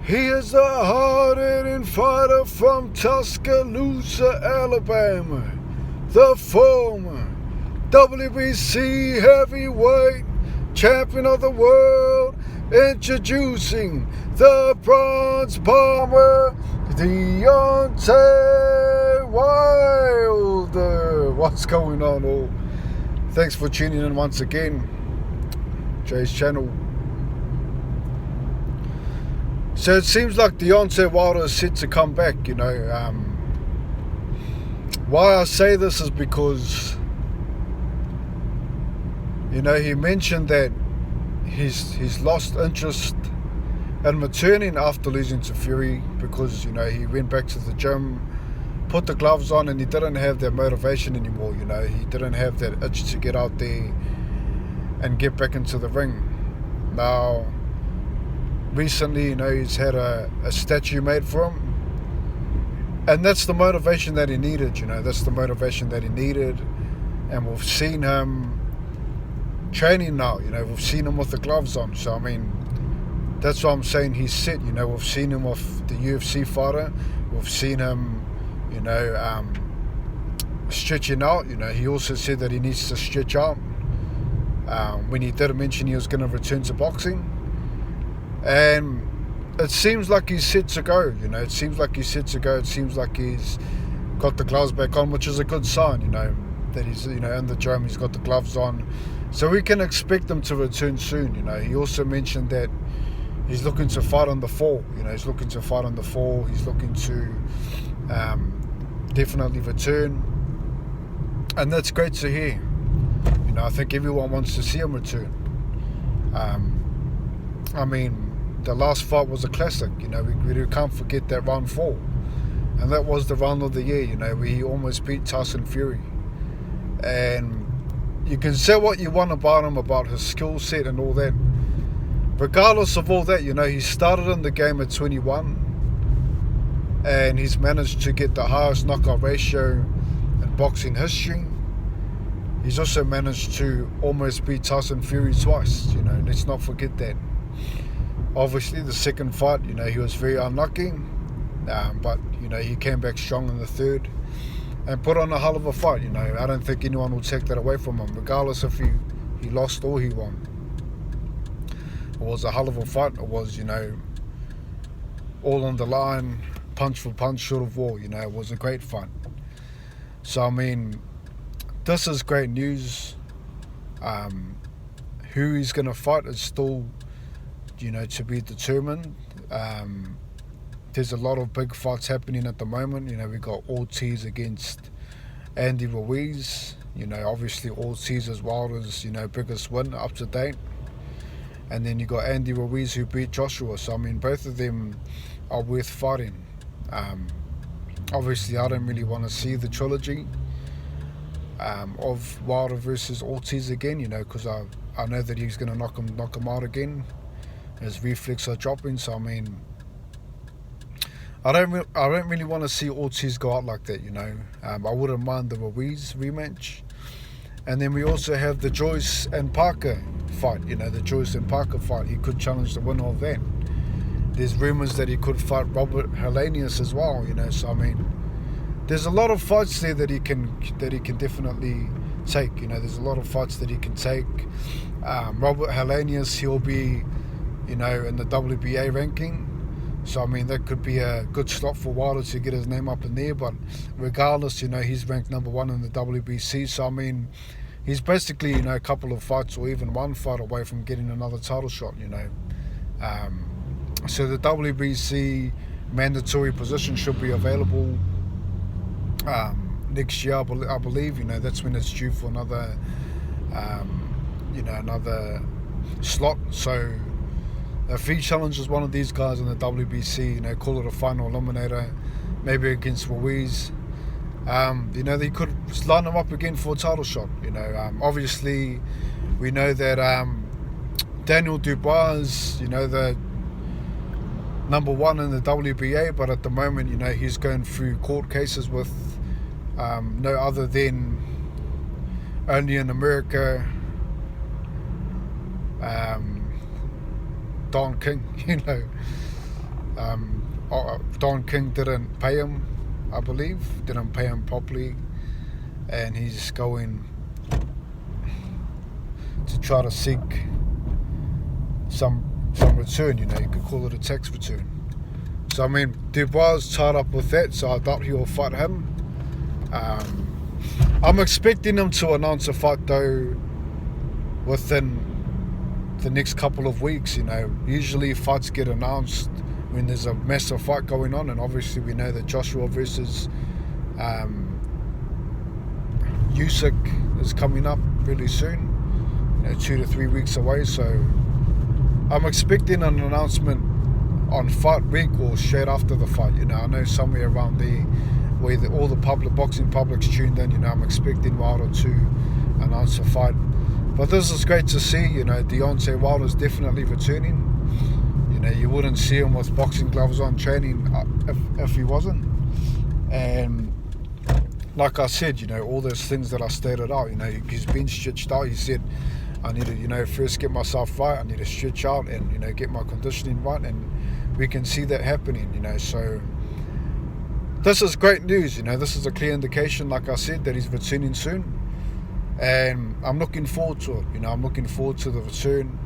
He is a hard-hitting fighter from Tuscaloosa, Alabama. The former WBC heavyweight champion of the world, introducing the bronze bomber, Deontay Wilder. What's going on, all? Thanks for tuning in once again. Jay's channel. So it seems like Deontay Wilder is set to come back, Why I say this is because, he mentioned that he's lost interest in returning after losing to Fury because, he went back to the gym, put the gloves on, and he didn't have that motivation anymore, He didn't have that itch to get out there and get back into the ring. Now, recently, he's had a statue made for him. And that's the motivation that he needed, That's the motivation that he needed. And we've seen him training now, We've seen him with the gloves on. So, that's why I'm saying he's set, We've seen him with the UFC fighter. We've seen him, stretching out. He also said that he needs to stretch out. When he did mention he was going to return to boxing. And it seems like he's set to go, It seems like he's set to go. It seems like he's got the gloves back on, which is a good sign, that he's, in the gym, he's got the gloves on. So we can expect him to return soon, He also mentioned that he's looking to fight on the fall, He's looking to fight on the fall. He's looking to definitely return. And that's great to hear. I think everyone wants to see him return. The last fight was a classic, we can't forget that round 4. And that was the round of the year, where he almost beat Tyson Fury. And you can say what you want about him, about his skill set and all that. Regardless of all that, he started in the game at 21. And he's managed to get the highest knockout ratio in boxing history. He's also managed to almost beat Tyson Fury twice, let's not forget that. Obviously, the second fight, he was very unlucky, but, he came back strong in the third and put on a hell of a fight, I don't think anyone will take that away from him, regardless if he lost or he won. It was a hell of a fight. It was, all on the line, punch for punch, short of war, it was a great fight. So, this is great news. Who he's going to fight is still, to be determined. There's a lot of big fights happening at the moment. We got Ortiz against Andy Ruiz. Obviously Ortiz is Wilder's, biggest win up to date. And then you got Andy Ruiz who beat Joshua. So, both of them are worth fighting. Obviously, I don't really want to see the trilogy of Wilder versus Ortiz again, because I know that he's going to knock him out again. His reflex are dropping, so I don't really want to see Ortiz go out like that, I wouldn't mind the Ruiz rematch. And then we also have the Joyce and Parker fight, the Joyce and Parker fight. He could challenge the winner of that. There's rumors that he could fight Robert Helenius as well, so there's a lot of fights there that he can definitely take, there's a lot of fights that he can take. Robert Helenius, he'll be, in the WBA ranking. So, that could be a good slot for Wilder to get his name up in there. But regardless, he's ranked number 1 in the WBC. So, he's basically, a couple of fights or even one fight away from getting another title shot, So the WBC mandatory position should be available next year, I believe. That's when it's due for another, another slot. So if he challenges one of these guys in the WBC, call it a final eliminator, maybe against Ruiz, they could line him up again for a title shot. Obviously, we know that Daniel Dubois is, the number 1 in the WBA, but at the moment, he's going through court cases with no other than only in America, Don King, Don King didn't pay him, I believe, didn't pay him properly, and he's going to try to seek some return. You could call it a tax return. So I mean, Dubois is tied up with that, so I doubt he'll fight him. I'm expecting him to announce a fight though within the next couple of weeks. Usually fights get announced when there's a massive fight going on, and obviously we know that Joshua versus Usyk is coming up really soon, 2 to 3 weeks away. So I'm expecting an announcement on fight week or straight after the fight. I know somewhere around there where all the boxing public's tuned in. I'm expecting Wilder to announce a fight. But this is great to see. Deontay Wilder's definitely returning. You wouldn't see him with boxing gloves on training if he wasn't. And like I said, all those things that I stated out, he's been stretched out. He said, I need to, first get myself right. I need to stretch out and, get my conditioning right. And we can see that happening, So this is great news, This is a clear indication, like I said, that he's returning soon. And I'm looking forward to it, I'm looking forward to the return.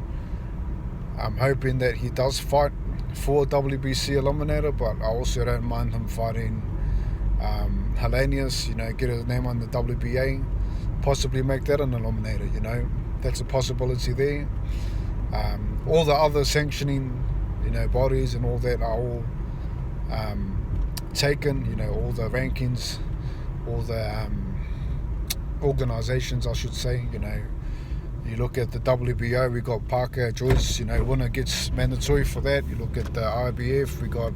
I'm hoping that he does fight for a WBC eliminator, but I also don't mind him fighting Hellenius, get his name on the WBA, possibly make that an eliminator, That's a possibility there. All the other sanctioning, bodies and all that are all taken, all the rankings, all the organizations, I should say, You look at the WBO, we got Parker Joyce, winner gets mandatory for that. You look at the IBF, we got,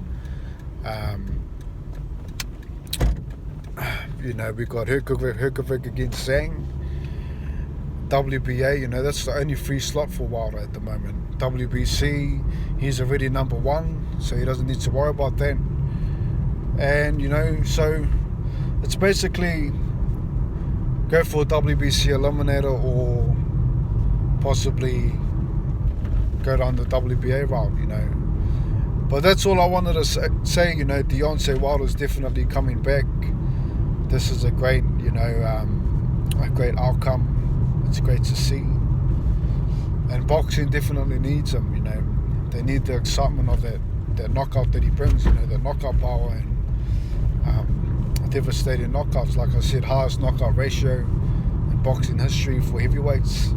we got Herkovic against Zhang. WBA, that's the only free slot for Wilder at the moment. WBC, he's already number one, so he doesn't need to worry about that. And, so it's basically go for a WBC eliminator or possibly go down the WBA route, But that's all I wanted to say. Deontay Wilder's definitely coming back. This is a great, a great outcome. It's great to see. And boxing definitely needs him, They need the excitement of that knockout that he brings, the knockout power and devastating knockouts. Like I said, highest knockout ratio in boxing history for heavyweights.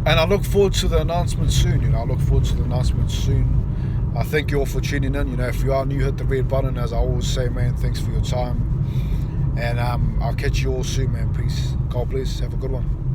And I look forward to the announcement soon, I thank you all for tuning in. If you are new, hit the red button. As I always say, man, thanks for your time. And I'll catch you all soon, man. Peace. God bless. Have a good one.